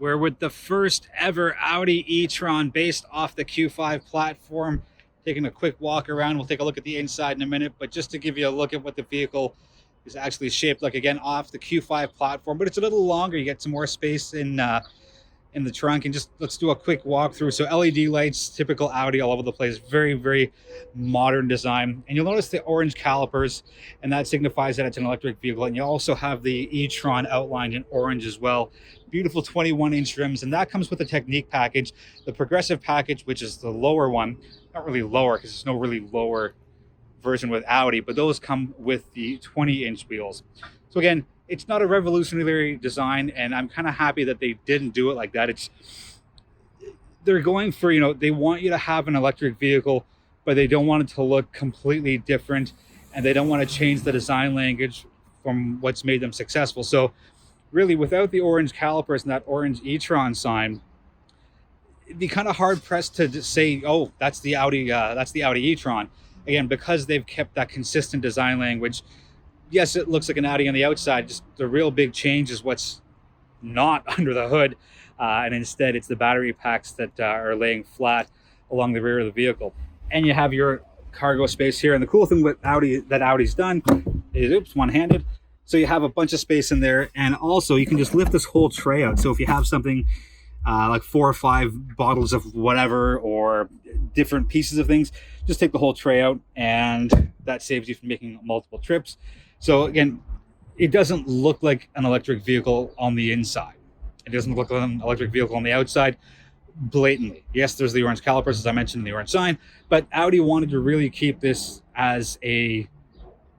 We're with the first ever Audi e-tron based off the Q5 platform. Taking a quick walk around. We'll take a look at the inside in a minute, but just to give you a look at what the vehicle is actually shaped like, again, off the Q5 platform, but it's a little longer. You get some more space in the trunk, and just let's do a quick walkthrough. So LED lights, typical Audi all over the place, very, very modern design. And you'll notice the orange calipers, and that signifies that it's an electric vehicle. And you also have the e-tron outlined in orange as well. Beautiful 21-inch rims, and that comes with the Technique package. The Progressive package, which is the lower one, not really lower because there's no really lower version with Audi, but those come with the 20-inch wheels. So again, it's not a revolutionary design, and I'm kind of happy that they didn't do it like that. They're going for, they want you to have an electric vehicle, but they don't want it to look completely different, and they don't want to change the design language from what's made them successful. So really, without the orange calipers and that orange e-tron sign, it'd be kind of hard pressed to just say, oh, that's the Audi e-tron. Again, because they've kept that consistent design language. Yes, it looks like an Audi on the outside. Just the real big change is what's not under the hood, and instead it's the battery packs that are laying flat along the rear of the vehicle. And you have your cargo space here. And the cool thing with Audi's done is, one-handed. So you have a bunch of space in there, and also you can just lift this whole tray out. So if you have something like 4 or 5 bottles of whatever, or different pieces of things, just take the whole tray out, and that saves you from making multiple trips. So again, it doesn't look like an electric vehicle on the inside. It doesn't look like an electric vehicle on the outside blatantly. Yes, there's the orange calipers, as I mentioned, the orange sign, but Audi wanted to really keep this as a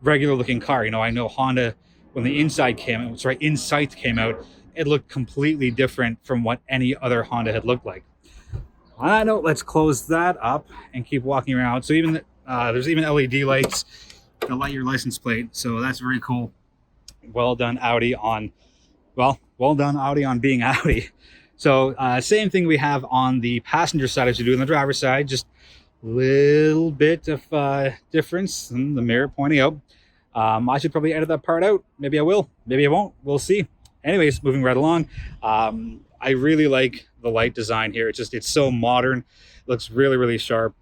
regular looking car. I know Honda, when the Insight came out, it looked completely different from what any other Honda had looked like. On that note, let's close that up and keep walking around. So even there's even LED lights to light your license plate. So that's very cool. Well done, Audi, on being Audi. So same thing we have on the passenger side as you do on the driver's side. Just a little bit of difference in the mirror pointing out. I should probably edit that part out. Maybe I will. Maybe I won't. We'll see. Anyways, moving right along. I really like the light design here. It's so modern. It looks really, really sharp.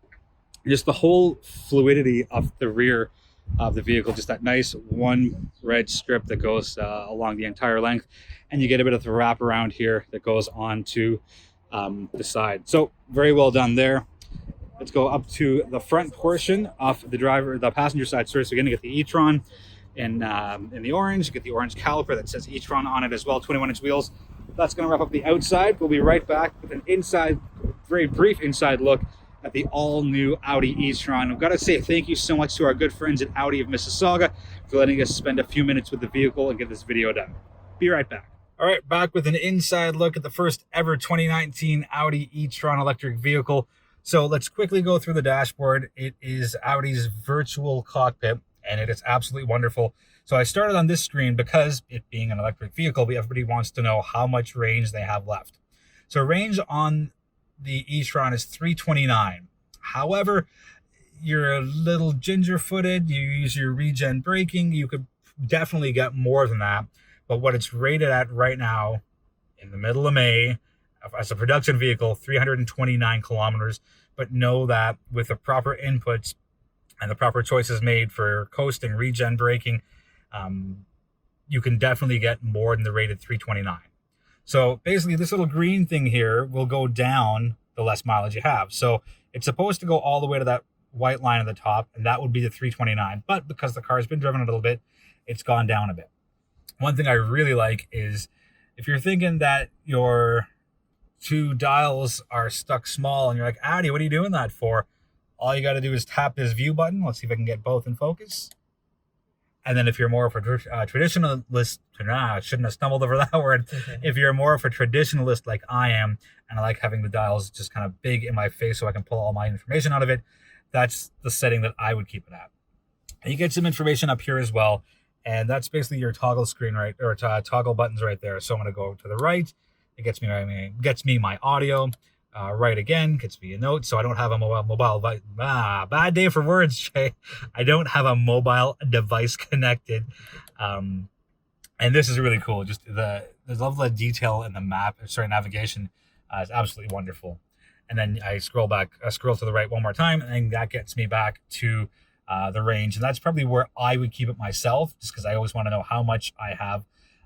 Just the whole fluidity of the rear of the vehicle, just that nice one red strip that goes along the entire length, and you get a bit of the wrap around here that goes on to the side. So very well done there. Let's go up to the front portion of the passenger side. So again, you get the e-tron in the orange. You get the orange caliper that says e-tron on it as well, 21-inch wheels. That's going to wrap up the outside. We'll be right back with an very brief inside look at the all-new Audi e-tron. I've got to say thank you so much to our good friends at Audi of Mississauga for letting us spend a few minutes with the vehicle and get this video done. Be right back. All right, back with an inside look at the first ever 2019 Audi e-tron electric vehicle. So let's quickly go through the dashboard. It is Audi's virtual cockpit, and it is absolutely wonderful. So I started on this screen because, it being an electric vehicle, everybody wants to know how much range they have left. So range on the e-tron is 329. However, you're a little ginger-footed, you use your regen braking, you could definitely get more than that. But what it's rated at right now, in the middle of May, as a production vehicle, 329 kilometers. But know that with the proper inputs and the proper choices made for coasting, regen braking, you can definitely get more than the rated 329. So basically, this little green thing here will go down the less mileage you have. So it's supposed to go all the way to that white line at the top, and that would be the 329. But because the car has been driven a little bit, it's gone down a bit. One thing I really like is, if you're thinking that your 2 dials are stuck small and you're like, Audi, what are you doing that for? All you got to do is tap this view button. Let's see if I can get both in focus. And then if you're more of a traditionalist, I shouldn't have stumbled over that word. If you're more of a traditionalist like I am, and I like having the dials just kind of big in my face so I can pull all my information out of it, that's the setting that I would keep it at. And you get some information up here as well. And that's basically your toggle screen, right? Or toggle buttons right there. So I'm going to go to the right. It gets me my audio. Right again, gets me a note. So I don't have a mobile bad day for words, Shay. I don't have a mobile device connected. And this is really cool. Just the the level of detail in the map, sorry, navigation, is absolutely wonderful. And then I scroll to the right one more time, and then that gets me back to the range. And that's probably where I would keep it myself, just because I always want to know how much I have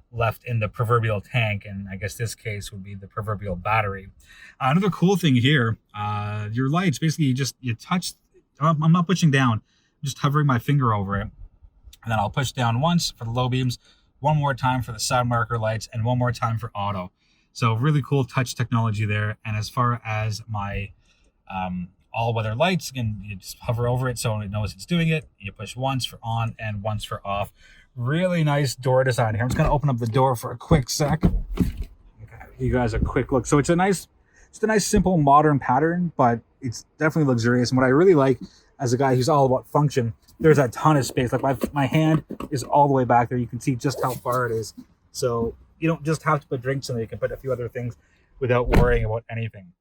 left in the proverbial tank. And I guess this case would be the proverbial battery. Another cool thing here, your lights, basically you touch, I'm not pushing down, I'm just hovering my finger over it. And then I'll push down once for the low beams, one more time for the side marker lights, and one more time for auto. So really cool touch technology there. And as far as my all-weather lights, again, you just hover over it so it knows it's doing it. You push once for on and once for off. Really nice door design here. I'm just going to open up the door for a quick sec. Okay, you guys a quick look. So it's a nice, simple, modern pattern, but it's definitely luxurious. And what I really like as a guy who's all about function, there's a ton of space. Like my hand is all the way back there. You can see just how far it is. So you don't just have to put drinks in there. You can put a few other things without worrying about anything.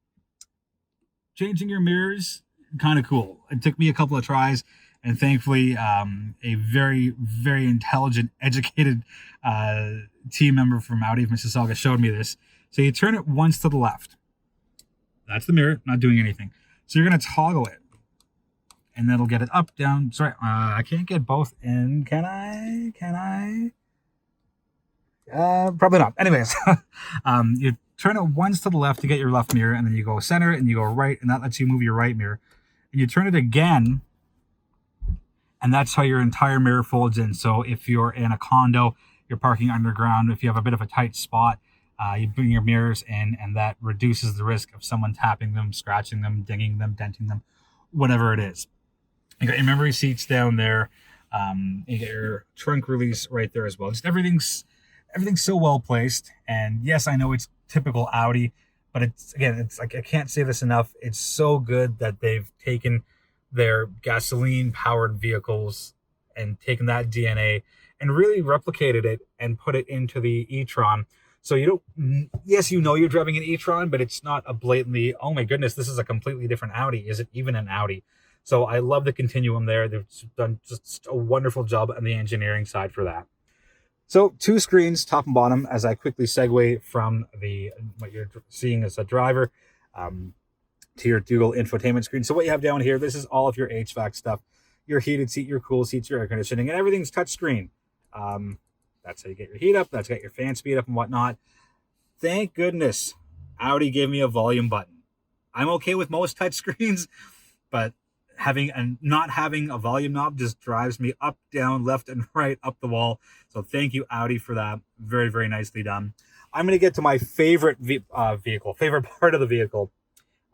Changing your mirrors, kind of cool. It took me a couple of tries, and thankfully a very, very intelligent, educated team member from Audi of Mississauga showed me this. So you turn it once to the left. That's the mirror, not doing anything. So you're going to toggle it, and that'll get it up, down. Sorry, I can't get both in. Can I? Probably not. Anyways, you turn it once to the left to get your left mirror, and then you go center and you go right, and that lets you move your right mirror. And you turn it again, and that's how your entire mirror folds in. So if you're in a condo, you're parking underground, if you have a bit of a tight spot, you bring your mirrors in, and that reduces the risk of someone tapping them, scratching them, dinging them, denting them, whatever it is. You got your memory seats down there. You get your trunk release right there as well. Just everything's so well placed. And yes, I know it's typical Audi, but it's like, I can't say this enough. It's so good that they've taken their gasoline powered vehicles and taken that DNA and really replicated it and put it into the e-tron. So yes, you're driving an e-tron, but it's not a blatantly, oh my goodness, this is a completely different Audi. Is it even an Audi? So I love the continuum there. They've done just a wonderful job on the engineering side for that. So 2 screens, top and bottom, as I quickly segue from what you're seeing as a driver to your dual infotainment screen. So what you have down here, this is all of your HVAC stuff, your heated seat, your cool seats, your air conditioning, and everything's touch screen. That's how you get your heat up. That's got your fan speed up and whatnot. Thank goodness Audi gave me a volume button. I'm okay with most touch screens, but not having a volume knob just drives me up, down, left, and right up the wall. So thank you, Audi, for that. Very, very nicely done. I'm going to get to my favorite favorite part of the vehicle.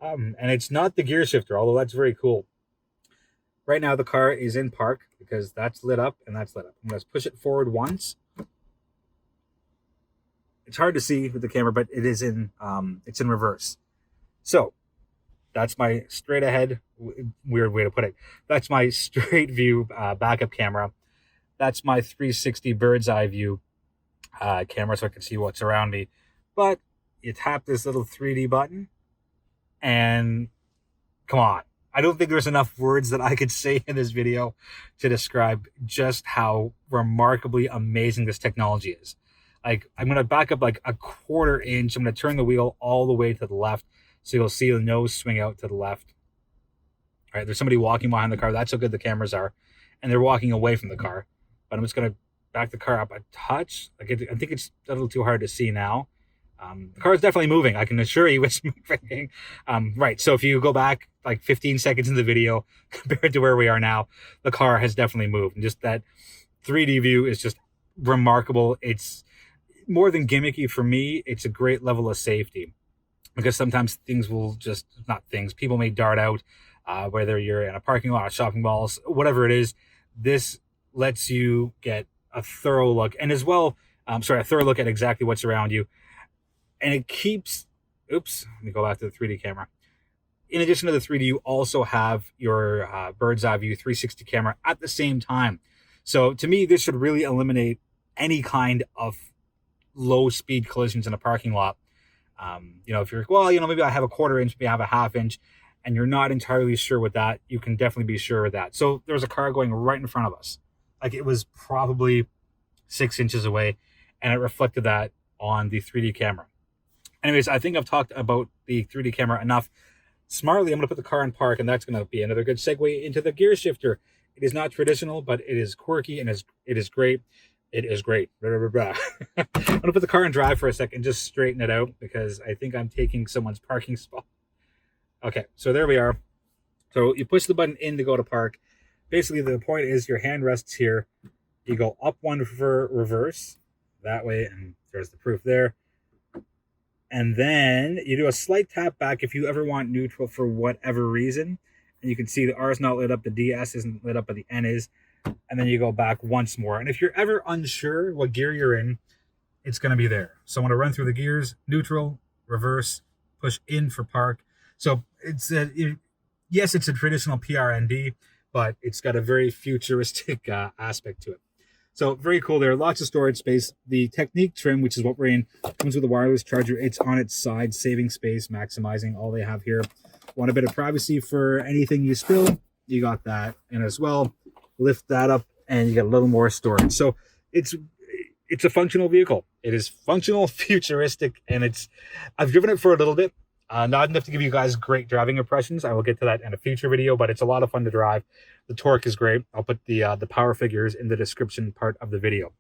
And it's not the gear shifter, although that's very cool. Right now, the car is in park because that's lit up and that's lit up. I'm going to push it forward once. It's hard to see with the camera, but it's in reverse. So that's my straight ahead, weird way to put it. That's my straight view backup camera. That's my 360 bird's eye view camera, so I can see what's around me. But you tap this little 3D button, and come on. I don't think there's enough words that I could say in this video to describe just how remarkably amazing this technology is. Like, I'm going to back up like a quarter inch. I'm going to turn the wheel all the way to the left, so you'll see the nose swing out to the left. All right, there's somebody walking behind the car. That's how good the cameras are. And they're walking away from the car. But I'm just going to back the car up a touch. Like, I think it's a little too hard to see now. The car is definitely moving. I can assure you it's moving. Right, so if you go back like 15 seconds in the video compared to where we are now, the car has definitely moved. And just that 3D view is just remarkable. It's more than gimmicky for me. It's a great level of safety. Because sometimes people may dart out, whether you're in a parking lot, shopping malls, whatever it is. This lets you get a thorough look, and as well, a thorough look at exactly what's around you. And it keeps, let me go back to the 3D camera. In addition to the 3D, you also have your bird's eye view 360 camera at the same time. So to me, this should really eliminate any kind of low speed collisions in a parking lot. If you're, maybe I have a quarter inch, maybe I have a half inch, and you're not entirely sure with that, you can definitely be sure with that. So there was a car going right in front of us. Like, it was probably 6 inches away, and it reflected that on the 3D camera. Anyways, I think I've talked about the 3D camera enough. Smartly, I'm going to put the car in park, and that's going to be another good segue into the gear shifter. It is not traditional, but it is quirky, and it is great. It is great. Blah, blah, blah. I'm going to put the car in drive for a second, just straighten it out, because I think I'm taking someone's parking spot. Okay, so there we are. So you push the button in to go to park. Basically, the point is your hand rests here. You go up one for reverse, that way, and there's the proof there. And then you do a slight tap back if you ever want neutral for whatever reason. And you can see the R is not lit up, the DS isn't lit up, but the N is. And then you go back once more. And if you're ever unsure what gear you're in, it's going to be there. So I'm going to run through the gears: neutral, reverse, push in for park. So yes, it's a traditional PRND, but it's got a very futuristic aspect to it. So very cool there. Lots of storage space. The Technique trim, which is what we're in, comes with a wireless charger. It's on its side, saving space, maximizing all they have here. Want a bit of privacy for anything you spill? You got that. And as well, lift that up and you get a little more storage. So it's a functional vehicle. It is functional, futuristic, and I've driven it for a little bit. Not enough to give you guys great driving impressions. I will get to that in a future video, but it's a lot of fun to drive. The torque is great. I'll put the power figures in the description part of the video.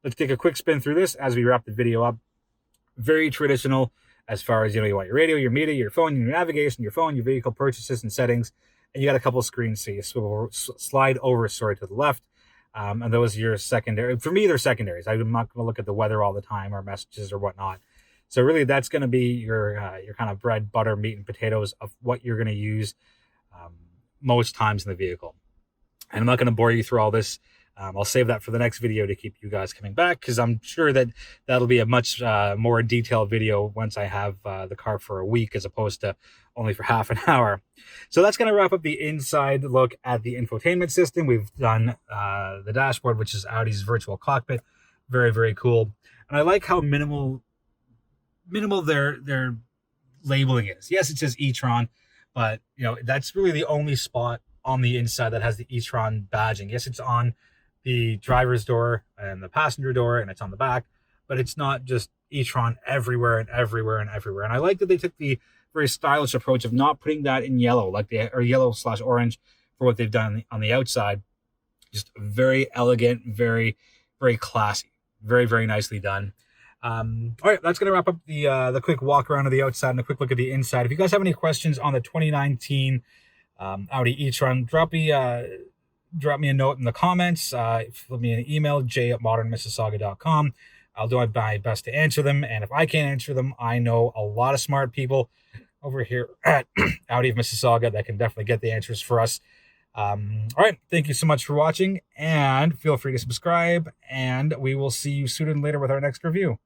Let's take a quick spin through this as we wrap the video up. Very traditional as far as, you want your radio, your media, your phone, your navigation, your phone, your vehicle purchases and settings. And you got a couple of screens, so you slide over, to the left. And those are your secondary. For me, they're secondaries. I'm not going to look at the weather all the time or messages or whatnot. So really, that's going to be your kind of bread, butter, meat, and potatoes of what you're going to use most times in the vehicle. And I'm not going to bore you through all this. I'll save that for the next video to keep you guys coming back, because I'm sure that that'll be a much more detailed video once I have the car for a week, as opposed to only for half an hour. So that's going to wrap up the inside look at the infotainment system. We've done the dashboard, which is Audi's virtual cockpit. Very, very cool. And I like how minimal their labeling is. Yes, it says e-tron, but that's really the only spot on the inside that has the e-tron badging. Yes, it's on the driver's door and the passenger door, and it's on the back, but it's not just e-tron everywhere and everywhere and everywhere. And I like that they took the very stylish approach of not putting that in yellow, or yellow/orange for what they've done on the outside. Just very elegant, very, very classy, very, very nicely done. All right, that's going to wrap up the quick walk around of the outside and a quick look at the inside. If you guys have any questions on the 2019 Audi e-tron, drop me a note in the comments. Flip me an email, j@modernmississauga.com. I'll do my best to answer them, and if I can't answer them, I know a lot of smart people over here at Audi of Mississauga that can definitely get the answers for us. All right, thank you so much for watching, and feel free to subscribe, and we will see you sooner than later with our next review.